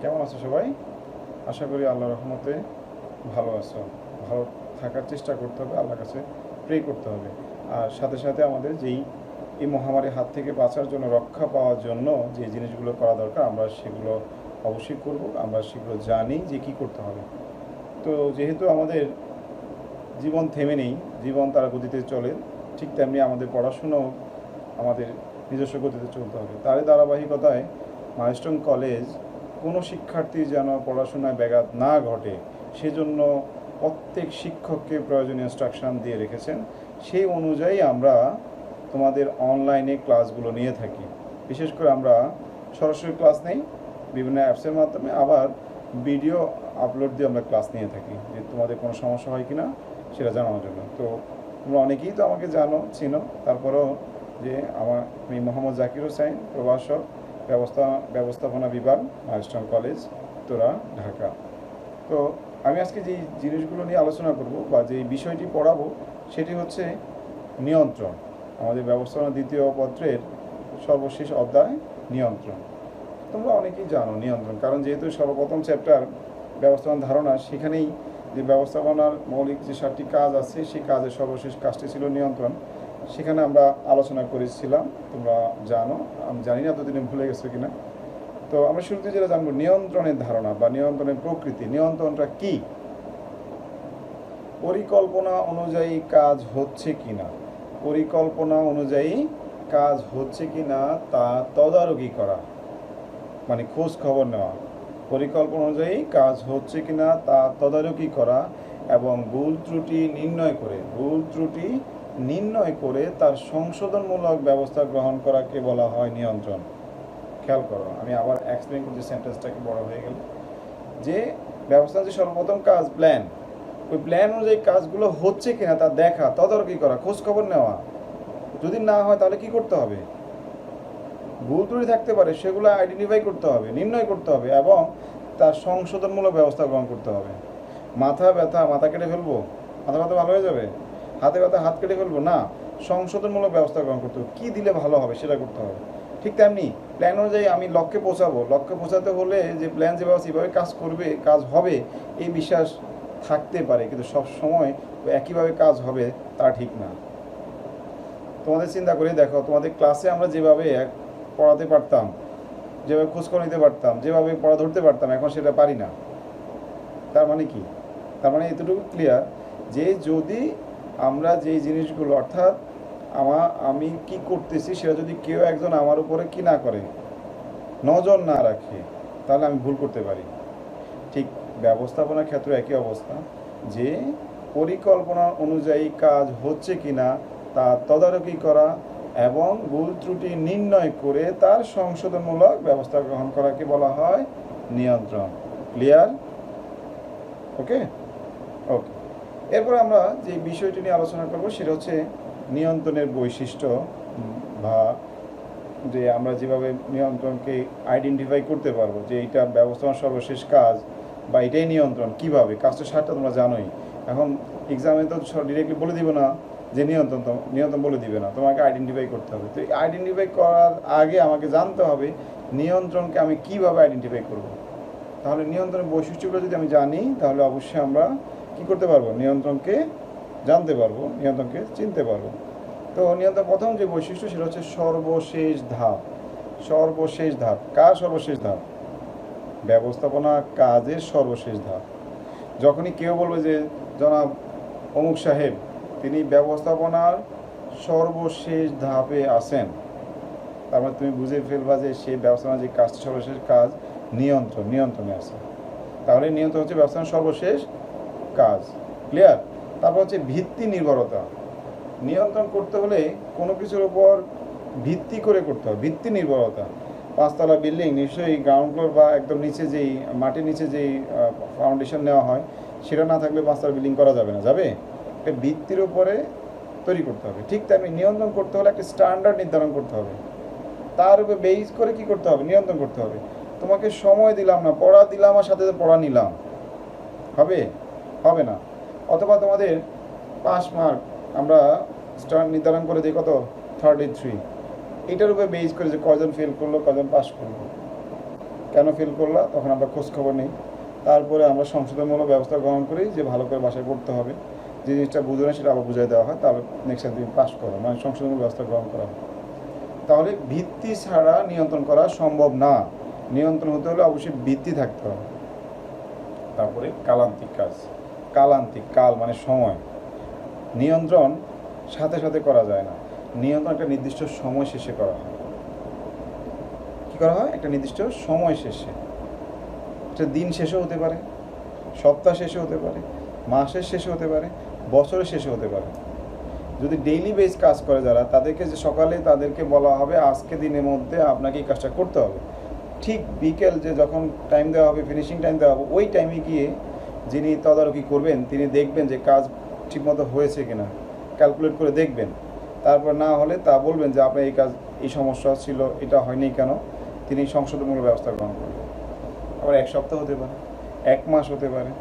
কেমন আছো সবাই? আশা করি আল্লাহর রহমতে ভালো আছো। ভালো থাকার চেষ্টা করতে হবে, আল্লাহর কাছে প্রে করতে হবে। আর সাথে সাথে আমাদের এই মহামারীর হাত থেকে বাঁচার জন্য, রক্ষা পাওয়ার জন্য যে জিনিসগুলো করা দরকার আমরা সেগুলো অবশ্যই করব। আমরা সেগুলো জানি যে কী করতে হবে। তো যেহেতু আমাদের জীবন থেমে নেই, জীবন তার গতিতে চলে, ঠিক তেমনি আমাদের পড়াশুনোও আমাদের নিজস্ব গতিতে চলতে হবে। তারই ধারাবাহিকতায় মাইলস্টোন কলেজ কোনো শিক্ষার্থীর যেন পড়াশোনায় ব্যাঘাত না ঘটে সেজন্য প্রত্যেক শিক্ষককে প্রয়োজনীয় ইনস্ট্রাকশান দিয়ে রেখেছেন। সেই অনুযায়ী আমরা তোমাদের অনলাইনে ক্লাসগুলো নিয়ে থাকি। বিশেষ করে আমরা সরাসরি ক্লাস নেই বিভিন্ন অ্যাপসের মাধ্যমে, আবার ভিডিও আপলোড দিয়ে আমরা ক্লাস নিয়ে থাকি, যে তোমাদের কোনো সমস্যা হয় কি না সেটা জানানোর জন্য। তো তোমরা অনেকেই তো আমাকে চিনো, তারপরেও যে আমি মোহাম্মদ জাকির হোসেন, প্রভাষক, ব্যবস্থাপনা বিভাগ, মাইলস্টোন কলেজ, উত্তরা, ঢাকা। তো আমি আজকে যেই জিনিসগুলো নিয়ে আলোচনা করব বা যেই বিষয়টি পড়াবো সেটি হচ্ছে নিয়ন্ত্রণ। আমাদের ব্যবস্থাপনা দ্বিতীয় পত্রের সর্বশেষ অধ্যায় নিয়ন্ত্রণ। তোমরা অনেকেই জানো নিয়ন্ত্রণ, কারণ যেহেতু সর্বপ্রথম চ্যাপ্টার ব্যবস্থাপনা ধারণা, সেখানেই যে ব্যবস্থাপনার মৌলিক যে 7টি কাজ আছে সেই কাজের সর্বশেষ কাজটি ছিল নিয়ন্ত্রণ। সেখানে আমরা আলোচনা করেছিলাম, তোমরা জানো। আমি জানি না এতদিনে ভুলে গেছো কিনা। তো আমরা শুরুতে যেটা জানবো নিয়ন্ত্রণের ধারণা বা নিয়ন্ত্রণের প্রকৃতি। নিয়ন্ত্রণটা কি? পরিকল্পনা অনুযায়ী কাজ হচ্ছে কিনা, পরিকল্পনা অনুযায়ী কাজ হচ্ছে কিনা তা তদারকি করা, মানে খোঁজ খবর নেওয়া। পরিকল্পনা অনুযায়ী কাজ হচ্ছে কিনা তা তদারকি করা এবং ভুল ত্রুটি নির্ণয় করে তার সংশোধনমূলক ব্যবস্থা গ্রহণ করাকে বলা হয় নিয়ন্ত্রণ। খেয়াল করো, আমি আবার এক্সপ্লেন করছি, সেন্টেন্সটাকে বড় হয়ে গেল। যে ব্যবস্থা যে সর্বপ্রথম কাজ প্ল্যান, ওই প্ল্যান অনুযায়ী কাজগুলো হচ্ছে কিনা তা দেখা, তদারকি করা, খোঁজ খবর নেওয়া। যদি না হয় তাহলে কি করতে হবে? ভুল ত্রুটি থাকতে পারে, সেগুলো আইডেন্টিফাই করতে হবে, নির্ণয় করতে হবে এবং তার সংশোধনমূলক ব্যবস্থা গ্রহণ করতে হবে। মাথা ব্যথা মাথা কেটে ফেলবো, মাথা ব্যথা ভালো হয়ে যাবে? হাতে ব্যথা হাত কেটে ফেলবো না, সংশোধনমূলক ব্যবস্থা গ্রহণ করতে হবে। কী দিলে ভালো হবে সেটা করতে হবে। ঠিক তেমনি প্ল্যান অনুযায়ী আমি লক্ষ্যে পৌঁছাতে হলে যে প্ল্যান যেভাবে কাজ করবে, কাজ হবে, এই বিশ্বাস থাকতে পারে, কিন্তু সব সময় একইভাবে কাজ হবে তা ঠিক না। তোমাদের চিন্তা করে দেখো, তোমাদের ক্লাসে আমরা যেভাবে পড়াতে পারতাম, যেভাবে খোঁজখবর নিতে পারতাম, যেভাবে পড়া ধরতে পারতাম, এখন সেটা পারি না। তার মানে কি? তার মানে এতটুকু ক্লিয়ার যে যদি আমরা যেই জিনিসগুলো, অর্থাৎ আমি কি করতেছি সেটা যদি কেউ একজন আমার উপরে কি না করে, নজর না রাখে, তাহলে আমি ভুল করতে পারি। ঠিক ব্যবস্থাপনার ক্ষেত্রে একই অবস্থা, যে পরিকল্পনা অনুযায়ী কাজ হচ্ছে কিনা তা তদারকি করা এবং ভুল ত্রুটি নির্ণয় করে তার সংশোধনমূলক ব্যবস্থা গ্রহণ করাকে বলা হয় নিয়ন্ত্রণ। ক্লিয়ার? ওকে। এরপর আমরা যে বিষয়টি নিয়ে আলোচনা করব সেটা হচ্ছে নিয়ন্ত্রণের বৈশিষ্ট্য, বা যে আমরা যেভাবে নিয়ন্ত্রণকে আইডেন্টিফাই করতে পারবো যে এইটা ব্যবস্থাপনার সর্বশেষ কাজ বা এটাই নিয়ন্ত্রণ। কীভাবে? কাজটা 7টা তোমরা জানোই। এখন এক্সামে তো ডিরেক্টলি বলে দিবে না যে নিয়ন্ত্রণ বলে দিবে না, তোমাকে আইডেন্টিফাই করতে হবে। তো আইডেন্টিফাই করার আগে আমাকে জানতে হবে নিয়ন্ত্রণকে আমি কীভাবে আইডেন্টিফাই করব। তাহলে নিয়ন্ত্রণের বৈশিষ্ট্যগুলো যদি আমি জানি, তাহলে অবশ্যই আমরা কী করতে পারবো? নিয়ন্ত্রণকে জানতে পারবো, নিয়ন্ত্রণকে চিনতে পারবো। তো নিয়ন্ত্রণ প্রথম যে বৈশিষ্ট্য সেটা হচ্ছে সর্বশেষ ধাপ। সর্বশেষ ধাপ কার সর্বশেষ ধাপ? ব্যবস্থাপনা কাজের সর্বশেষ ধাপ। যখনই কেউ বলবে যে জনাব অমুক সাহেব তিনি ব্যবস্থাপনার সর্বশেষ ধাপে আছেন, তার মানে তুমি বুঝে ফেলবা যে সেই ব্যবস্থাপনার যে কাজটা সর্বশেষ কাজ নিয়ন্ত্রণে আছে। তাহলে নিয়ন্ত্রণ হচ্ছে ব্যবস্থাপনার সর্বশেষ কাজ। ক্লিয়ার? তারপর হচ্ছে ভিত্তি নির্ভরতা। নিয়ন্ত্রণ করতে হলে কোনো কিছুর উপর ভিত্তি করে করতে হবে, ভিত্তি নির্ভরতা। 5তলা বিল্ডিং নিশ্চয়ই গ্রাউন্ড ফ্লোর বা একদম নিচে যেই মাটির নিচে যেই ফাউন্ডেশন নেওয়া হয় সেটা না থাকলে 5তলা বিল্ডিং করা যাবে না, যাবে? ভিত্তির উপরে তৈরি করতে হবে। ঠিক তেমনি নিয়ন্ত্রণ করতে হলে একটা স্ট্যান্ডার্ড নির্ধারণ করতে হবে, তার উপরে বেস করে কি করতে হবে? নিয়ন্ত্রণ করতে হবে। তোমাকে সময় দিলাম না, পড়া দিলাম আর সাথে পড়া নিলাম, হবে না। অথবা তোমাদের 5 মার্ক আমরা নির্ধারণ করে দিই কত? 33। এটার উপরে বেস করে যে কজন ফেল করলো, কজন পাস করলো, কেন ফেল করলা, তখন আমরা খোঁজখবর নিই। তারপরে আমরা সংশোধনমূলক ব্যবস্থা গ্রহণ করি যে ভালো করে বাসায় পড়তে হবে, যে জিনিসটা বুঝো না সেটা আবার বুঝিয়ে দেওয়া হয়, তাহলে নেক্সট টাইম তুমি পাস করো, মানে সংশোধনমূলক ব্যবস্থা গ্রহণ করা হয়। তাহলে ভিত্তি ছাড়া নিয়ন্ত্রণ করা সম্ভব না। নিয়ন্ত্রণ হতে হলে অবশ্যই ভিত্তি থাকতে হবে। তারপরে কালান্তিক কাজ। কালান্তিক, কাল মানে সময়। নিয়ন্ত্রণ সাথে সাথে করা যায় না, নিয়ন্ত্রণ একটা নির্দিষ্ট সময় শেষে করা হয়। কী করা হয়? একটা নির্দিষ্ট সময় শেষে। এটা দিন শেষে হতে পারে, সপ্তাহ শেষে হতে পারে, মাসের শেষে হতে পারে, বছরের শেষে হতে পারে। যদি ডেইলি বেস কাজ করে যারা, তাদেরকে যে সকালে তাদেরকে বলা হবে আজকে দিনের মধ্যে আপনাকে এই কাজটা করতে হবে, ঠিক বিকেল যে যখন টাইম দেওয়া হবে, ফিনিশিং টাইম দেওয়া হবে, ওই টাইমে গিয়ে যিনি তদারকি করবেন তিনি দেখবেন যে কাজ ঠিকমতো হয়েছে কিনা, ক্যালকুলেট করে দেখবেন। তারপর না হলে তা বলবেন যে আপনার এই কাজ, এই সমস্যা ছিল, এটা হয়নি কেন, তিনি সংশোধনমূলক ব্যবস্থা গ্রহণ করবেন। আবার এক সপ্তাহ হতে পারে, এক মাস হতে পারে,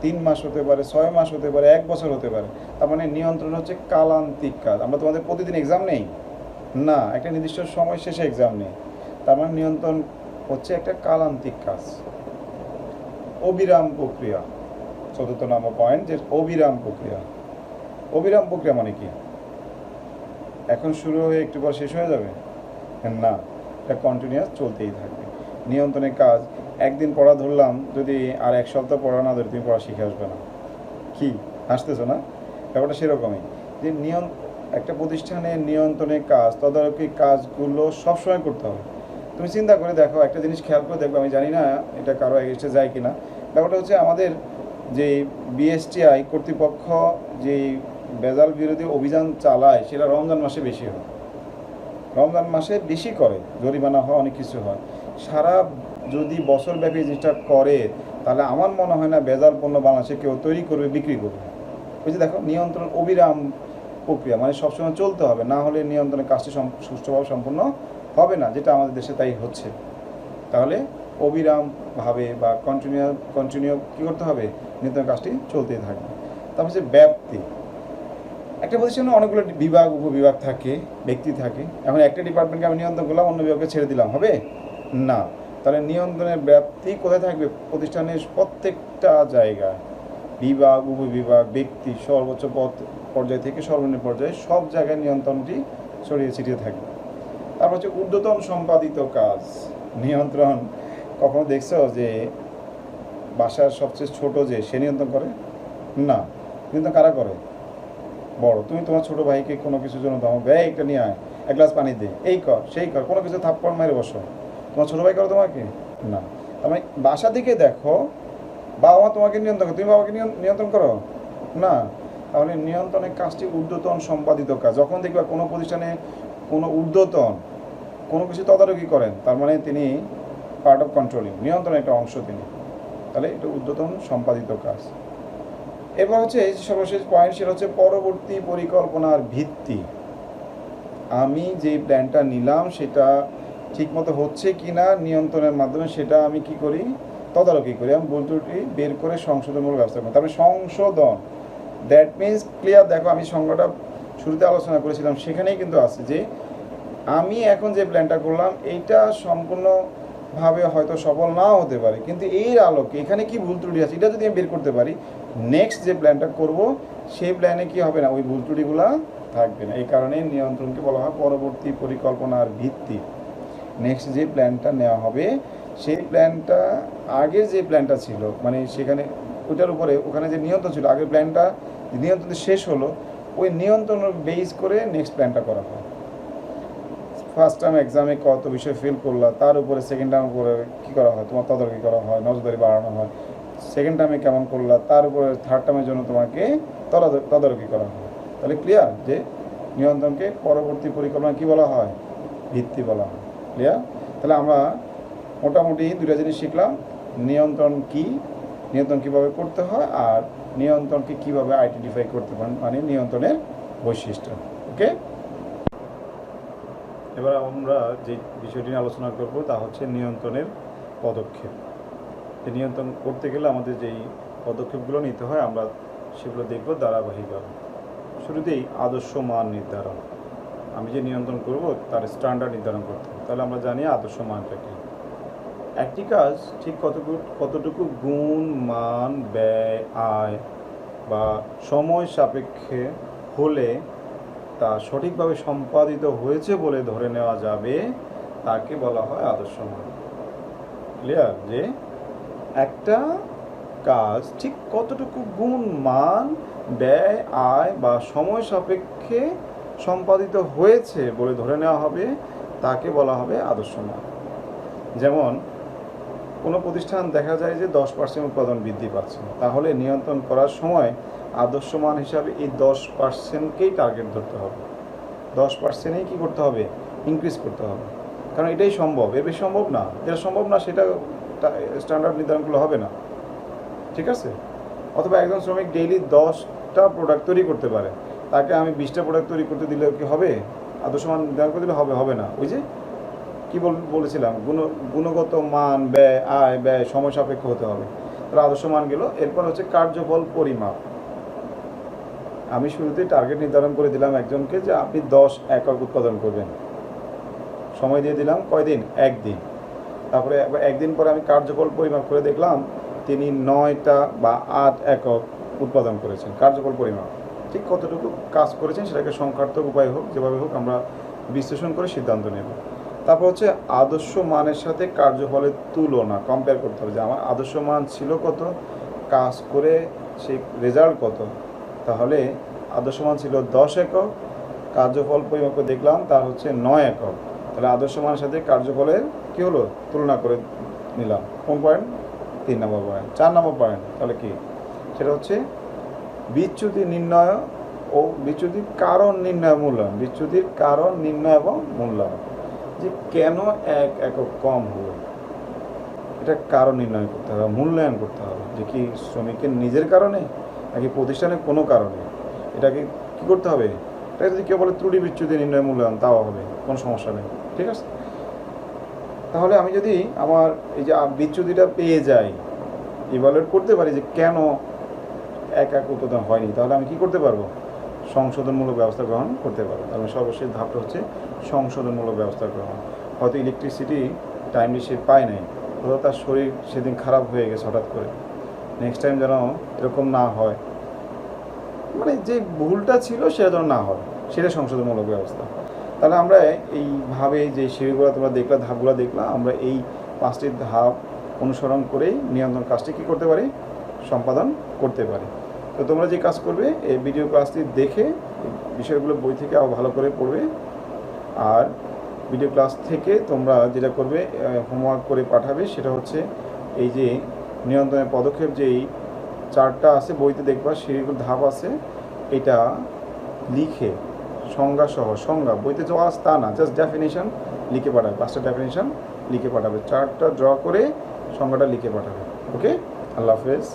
3 মাস হতে পারে, 6 মাস হতে পারে, 1 বছর হতে পারে। তার মানে নিয়ন্ত্রণ হচ্ছে কালান্তিক কাজ। আমরা তোমাদের প্রতিদিন এক্সাম নেই না, একটা নির্দিষ্ট সময় শেষে এক্সাম নেই। তার মানে নিয়ন্ত্রণ হচ্ছে একটা কালান্তিক কাজ। অবিরাম প্রক্রিয়া, 4th নম্বর পয়েন্ট, যে অবিরাম প্রক্রিয়া। অবিরাম প্রক্রিয়া মানে কি? এখন শুরু হয়ে একটু পর শেষ হয়ে যাবে না, এটা কন্টিনিউয়াস চলতেই থাকবে। নিয়ন্ত্রণের কাজ, একদিন পড়া ধরলাম, যদি আর 1 সপ্তাহ পড়া না ধরে তুমি পড়া শিখে আসবে না। কি হাসতেছো না? ব্যাপারটা সেরকমই, যে একটা প্রতিষ্ঠানের নিয়ন্ত্রণের কাজ, তদারকি কাজগুলো সবসময় করতে হবে। তুমি চিন্তা করে দেখো, একটা জিনিস খেয়াল করে দেখবে, আমি জানি না এটা কারো এগেস্টে যায় কি না। ব্যাপারটা হচ্ছে আমাদের যে বিএসটিআই কর্তৃপক্ষ যে ভেজাল বিরোধী অভিযান চালায়, সেটা রমজান মাসে বেশি হয়। রমজান মাসে বেশি করে, জরিমানা হয়, অনেক কিছু হয়। সারা যদি বছরব্যাপী জিনিসটা করে, তাহলে আমার মনে হয় না ভেজাল পণ্য বাংলাদেশে কেউ তৈরি করবে, বিক্রি করবে। ওই যে দেখো, নিয়ন্ত্রণ অবিরাম প্রক্রিয়া, মানে সবসময় চলতে হবে, না হলে নিয়ন্ত্রণের কাজটি সুষ্ঠুভাবে সম্পূর্ণ হবে না, যেটা আমাদের দেশে তাই হচ্ছে। তাহলে অবিরামভাবে বা কন্টিনিউ কী করতে হবে? নিয়ন্ত্রণের কাজটি চলতেই থাকবে। তারপর হচ্ছে ব্যাপ্তি। একটা প্রতিষ্ঠানে অনেকগুলো বিভাগ, উপবিভাগ থাকে, ব্যক্তি থাকে। এখন একটা ডিপার্টমেন্টকে আমি নিয়ন্ত্রণ করলাম, অন্য বিভাগকে ছেড়ে দিলাম, হবে না। তাহলে নিয়ন্ত্রণের ব্যাপ্তি কোথায় থাকবে? প্রতিষ্ঠানের প্রত্যেকটা জায়গায়, বিভাগ, উপবিভাগ, ব্যক্তি, সর্বোচ্চ পর্যায় থেকে সর্বনিম্ন পর্যায়ে সব জায়গায় নিয়ন্ত্রণটি ছড়িয়ে ছিটিয়ে থাকবে। তারপর হচ্ছে ঊর্ধ্বতন সম্পাদিত কাজ। নিয়ন্ত্রণ কখনো দেখছো যে বাসার সবচেয়ে ছোট যে সে নিয়ন্ত্রণ করে? না, নিয়ন্ত্রণ কারা করে? বড়। তুমি তোমার ছোট ভাইকে কোনো কিছুর জন্য দাও, ব্যয় একটা নিয়ে আয়, 1 গ্লাস পানি দে, এই কর সেই কর, কোনো কিছু থাপ্পড় মেরে বসো, তোমার ছোটো ভাই করো তোমাকে? না। তার মানে বাসা থেকে দেখো, বাবা মা তোমাকে নিয়ন্ত্রণ করো, তুমি বাবাকে নিয়ন্ত্রণ করো না। তাহলে নিয়ন্ত্রণের কাজটি ঊর্ধ্বতন সম্পাদিত কাজ। যখন দেখবা কোনো প্রতিষ্ঠানে কোনো ঊর্ধ্বতন কোনো কিছু তদারকি করেন, তার মানে তিনি পার্ট অফ কন্ট্রোলিং, নিয়ন্ত্রণের একটা অংশ তিনি। তাহলে এটা ঊর্ধ্বতন সম্পাদিত কাজ। এবার হচ্ছে সর্বশেষ পয়েন্ট, সেটা হচ্ছে পরবর্তী পরিকল্পনার ভিত্তি। আমি যে প্ল্যানটা নিলাম সেটা ঠিকমতো হচ্ছে কি না, নিয়ন্ত্রণের মাধ্যমে সেটা আমি কি করি? তদারকি করি। আমি ভুল ত্রুটি বের করে সংশোধনমূলক ব্যবস্থা করি। তারপরে সংশোধন, দ্যাট মিনস ক্লিয়ার। দেখো, আমি সংজ্ঞাটা শুরুতে আলোচনা করেছিলাম, সেখানেই কিন্তু আছে যে আমি এখন যে প্ল্যানটা করলাম এইটা সম্পূর্ণভাবে হয়তো সফল নাও হতে পারে, কিন্তু এর আলোকে এখানে কি ভুল ত্রুটি আছে এটা যদি আমি বের করতে পারি, নেক্সট যে প্ল্যানটা করব সেই প্ল্যানে কি হবে না, ওই ভুল ত্রুটিগুলো থাকবে না। এই কারণে নিয়ন্ত্রণকে বলা হয় পরবর্তী পরিকল্পনার ভিত্তি। নেক্সট যে প্ল্যানটা নেওয়া হবে সেই প্ল্যানটা আগের যে প্ল্যানটা ছিল, মানে সেখানে ওইটার উপরে ওখানে যে নিয়ন্ত্রণ ছিল, আগের প্ল্যানটা নিয়ন্ত্রণ শেষ হলো, ওই নিয়ন্ত্রণের বেস করে নেক্সট প্ল্যানটা করা হয়। ফার্স্ট টার্ম এক্সামে কত বিষয় ফেল করলা, তার উপরে সেকেন্ড টার্ম উপরে কী করা হয়? তোমার তদারকি করা হয়, নজরদারি বাড়ানো হয়। সেকেন্ড টার্মে কেমন করলা, তার উপরে থার্ড টার্মের জন্য তোমাকে তদারকি করা হয়। তাহলে ক্লিয়ার যে নিয়ন্ত্রণকে পরবর্তী পরিকল্পনা কী বলা হয়? ভিত্তি বলা হয়। ক্লিয়ার? তাহলে আমরা মোটামুটি 2টা জিনিস শিখলাম, নিয়ন্ত্রণ কি, নিয়ন্ত্রণ কীভাবে করতে হয়, আর নিয়ন্ত্রণকে কীভাবে আইডেন্টিফাই করতে পারেন, মানে নিয়ন্ত্রণের বৈশিষ্ট্য। ওকে, এবার আমরা যে বিষয়টি নিয়ে আলোচনা করব তা হচ্ছে নিয়ন্ত্রণের পদক্ষেপ। এই নিয়ন্ত্রণ করতে গেলে আমাদের যেই পদক্ষেপগুলো নিতে হয় আমরা সেগুলো দেখব ধারাবাহিকভাবে। শুরুতেই আদর্শ মান নির্ধারণ। আমি যে নিয়ন্ত্রণ করব তার স্ট্যান্ডার্ড নির্ধারণ করতে হবে। তাহলে আমরা জানি আদর্শ মানটা কী। একটি কাজ ঠিক কতটুকু গুণ, মান, ব্যয়, আয় বা সময় সাপেক্ষে হলে তা সঠিকভাবে সম্পাদিত হয়েছে বলে ধরে নেওয়া যাবে তাকে বলা হয় আদর্শ মান। ক্লিয়ার? যে একটা কাজ ঠিক কতটুকু গুণ, মান, ব্যয়, আয় বা সময় সাপেক্ষে সম্পাদিত হয়েছে বলে ধরে নেওয়া হবে তাকে বলা হবে আদর্শ মান। যেমন কোনো প্রতিষ্ঠান দেখা যায় যে 10% উৎপাদন বৃদ্ধি পাচ্ছে, তাহলে নিয়ন্ত্রণ করার সময় আদর্শ মান হিসাবে এই 10%কেই টার্গেট ধরতে হবে। 10%ই কী করতে হবে? ইনক্রিজ করতে হবে, কারণ এটাই সম্ভব, এর বেশি সম্ভব না। যেটা সম্ভব না সেটা স্ট্যান্ডার্ড নির্ধারণগুলো হবে না, ঠিক আছে? অথবা একজন শ্রমিক ডেইলি 10টা প্রোডাক্ট তৈরি করতে পারে, তাকে আমি 20টা প্রোডাক্ট তৈরি করতে দিলে কি হবে? আদর্শ মান নির্ধারণ করে দিলে হবে না। ওই যে কী বলেছিলাম, গুণগত মান, ব্যয়, আয়, ব্যয় সময় সাপেক্ষ হতে হবে। তাহলে আদর্শ মান গেল। এরপর হচ্ছে কার্যফল পরিমাপ। আমি শুরুতে টার্গেট নির্ধারণ করে দিলাম একজনকে যে আপনি 10 একক উৎপাদন করবেন, সময় দিয়ে দিলাম কয়দিন? 1 দিন। তারপরে একদিন পরে আমি কার্যফল পরিমাপ করে দেখলাম তিনি 9টা বা 8 একক উৎপাদন করেছেন। কার্যফল পরিমাপ ঠিক কতটুকু কাজ করেছেন সেটাকে সংখ্যাত্মক উপায় হোক, যেভাবে হোক আমরা বিশ্লেষণ করে সিদ্ধান্ত নেব। তারপর হচ্ছে আদর্শ মানের সাথে কার্যফলের তুলনা, কম্পেয়ার করতে হবে যে আমার আদর্শ মান ছিল কত, কাজ করে সেই রেজাল্ট কত। তাহলে আদর্শ মান ছিল 10 একক, কার্যফল পরিমাপ করে দেখলাম তার হচ্ছে 9 একক। তাহলে আদর্শ মানের সাথে কার্যফলের কী হলো? তুলনা করে নিলাম। কোন পয়েন্ট? 3 নম্বর পয়েন্ট। 4 নম্বর পয়েন্ট তাহলে কি? সেটা হচ্ছে বিচ্যুতি নির্ণয় ও বিচ্যুতির কারণ নির্ণয়, মূল্যায়ন। বিচ্যুতির কারণ নির্ণয় এবং মূল্যায়ন, যে কেন 1 একক কম হলো, এটা কারণ নির্ণয় করতে হবে, মূল্যায়ন করতে হবে যে কি শ্রমিকের নিজের কারণে নাকি প্রতিষ্ঠানের কোনো কারণে। এটাকে কী করতে হবে? এটা যদি কেউ বলে ত্রুটি বিচ্যুতি নির্ণয় মূল্যায়ন, তাও হবে, কোনো সমস্যা নেই, ঠিক আছে? তাহলে আমি যদি আমার এই যে বিচ্যুতিটা পেয়ে যাই, ইভালুয়েট করতে পারি যে কেন 1 একক উৎপাদন হয়নি, তাহলে আমি কি করতে পারবো? সংশোধনমূলক ব্যবস্থা গ্রহণ করতে পারবো। তাহলে সর্বশেষ ধাপটা হচ্ছে সংশোধনমূলক ব্যবস্থা গ্রহণ। হয়তো ইলেকট্রিসিটি টাইমলি সে পায় নাই, অথবা তার শরীর সেদিন খারাপ হয়ে গেছে হঠাৎ করে, নেক্সট টাইম যেন এরকম না হয়, মানে যে ভুলটা ছিল সেটা যেন না হয়, সেটা সংশোধনমূলক ব্যবস্থা। তাহলে আমরা এইভাবে যে সিঁড়িগুলো তোমরা দেখলা, ধাপগুলো দেখলা, আমরা এই 5টি ধাপ অনুসরণ করেই নিয়ন্ত্রণ কাজটি কী করতে পারি? সম্পাদন করতে পারি। তো তোমরা যে কাজ করবে, এই ভিডিও ক্লাসটি দেখে বিষয়গুলো বই থেকে আরও ভালো করে পড়বে। আর ভিডিও ক্লাস থেকে তোমরা যেটা করবে, হোমওয়ার্ক করে পাঠাবে, সেটা হচ্ছে এই যে নিয়ন্ত্রণের পদক্ষেপ যেই 4টা আছে বইতে দেখবা, সিঁড়িগুলো ধাপ আছে, এটা লিখে সংজ্ঞাসহ, সংজ্ঞা বইতে যা আছে তা না, জাস্ট ডেফিনেশন লিখে পাঠাবে। 5টা ডেফিনেশন লিখে পাঠাবে, 4টা ড্র করে সংজ্ঞাটা লিখে পাঠাবে। ওকে, আল্লাহ হাফেজ।